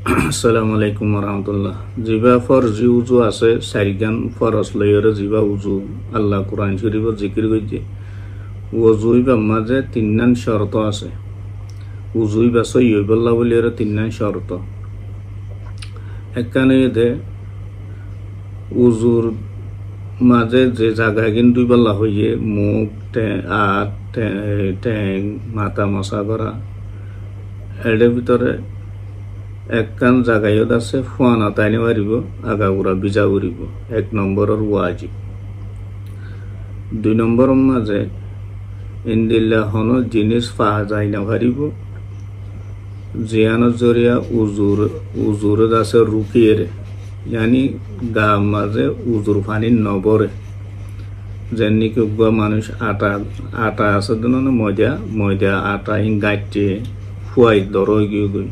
আসসালামু আলাইকুম রহমতুল্লাহ। জিবা ফরজি উজু আছে চারিগান ফরজ লইরে জিবা উজু আল্লাহ কোরআন শরীফত জিকির করছে। উজুই বা মাঝে তিননান শর্ত আছে। উজুই বা সৈয়বল্লাহ বলিয়ার তিননান শর্ত। একখানে দে উজুর মাঝে যে জায়গা কিন্তু বল্লা হইয়ে মুখ ট্যাং মাথা মশা করা এর ভিতরে একখান জাগায়ত আছে ফুয়ানা তাইনে পারিব আগাগুড়া বিজা উড়িব। 1 নম্বরের ওয়াজিব। 2 নম্বরের মাঝে ইন্দিল্লা হন জিনিস পাহা যায় না পারিব জিয়ানোর জরিয়া উজুর আছে রুকিয়ে ইয়ানি গা মাঝে উজুর পানি নবরে যেমনি কি মানুষ আটা আছে না ময়দা আটা ইন গাইতে ফুয়াই দর গিয়ে গই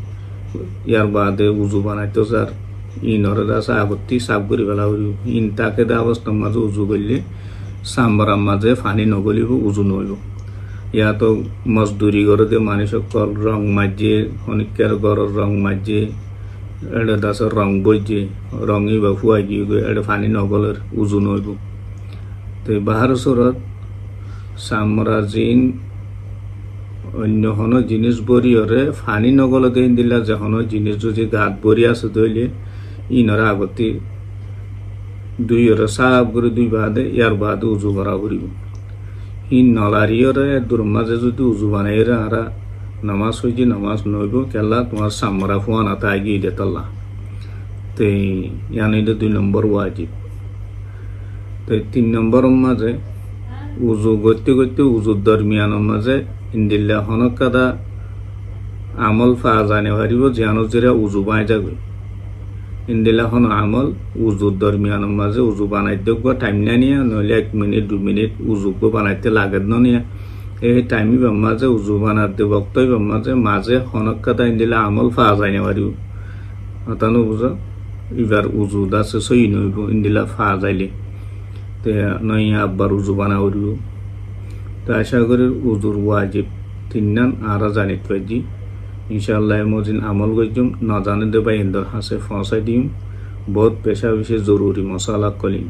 ইয়ার বাদে উজু বানাইতো যার ইনরে আছে আগতি সাফ করে ফেলা হইব। ইন তাকে দা অবস্থার মাঝে উজু করলে সাম্বারার মাঝে পানি নগলিব উজু নইব। ইয়াতো মজদুরি করে দিয়ে মানুষের রং মাজিয়ে অনেকের ঘরের রং মাজিয়ে এটা দাসের রং বইছে রঙই বা ফুয়াই গিয়ে গই এটা পানি নগলের উজু নইব। তো বাহার সুরত সামরা জিন অন্য হন জিনিস বরিয়রে ফানি নগলে দিন দিলা যে হন জিনিস যদি গাত বরি আছে তৈলে ইনরা আগতি 2 সাফ করে 2 বাদে ইয়ার বাদে উজু করা করিব। ইন নলারিয়রে দূর মাঝে যদি উজু বানাই আরা নামাজ হইছে নামাজ নইব কেলা তোমার সামরা ফুয়ানা তাই গিয়ে দেতাল্লা। তো ইয়ানি 2 নম্বর ওয়াজিব। তো 3 নম্বরের মাঝে উজু করতে করতে উজুর দরমিয়ানের মাঝে ইন্দিল্লা হনক কাদা আমল ফা জানে পারিব জিয়ানো যেরা উজু বানাই যাবে। ইন্দিল্লা হন আমল উজুর দরমিয়ানের মাঝে উজু বানাই দেব টাইম না নিয়ে নইলে 1 মিনিট 2 মিনিট উজুকে বানাইতে লাগে না নিয়ে এই টাইমই মাঝে উজু বানাতে বক্তব্য মাঝে হনক কাদা ইন্দিল্লা আমল ফা জানে পারিব তানো বুঝো এবার উজু দাসে সই নইব ইন্দিল্লা ফা যাইলে তে নই আব্বার উজু বানা উড়িব। তো আশা করি উজুর ওয়াজিব 3 নান আরা জানিত পাইজি ইনশাআল্লাহ মজিন আমল গজুম না জানে দে ভাই ইন্দর হাসে পৌঁছাই দিম। বহুত পেশা বিশেষ জরুরি মশালা কলিম।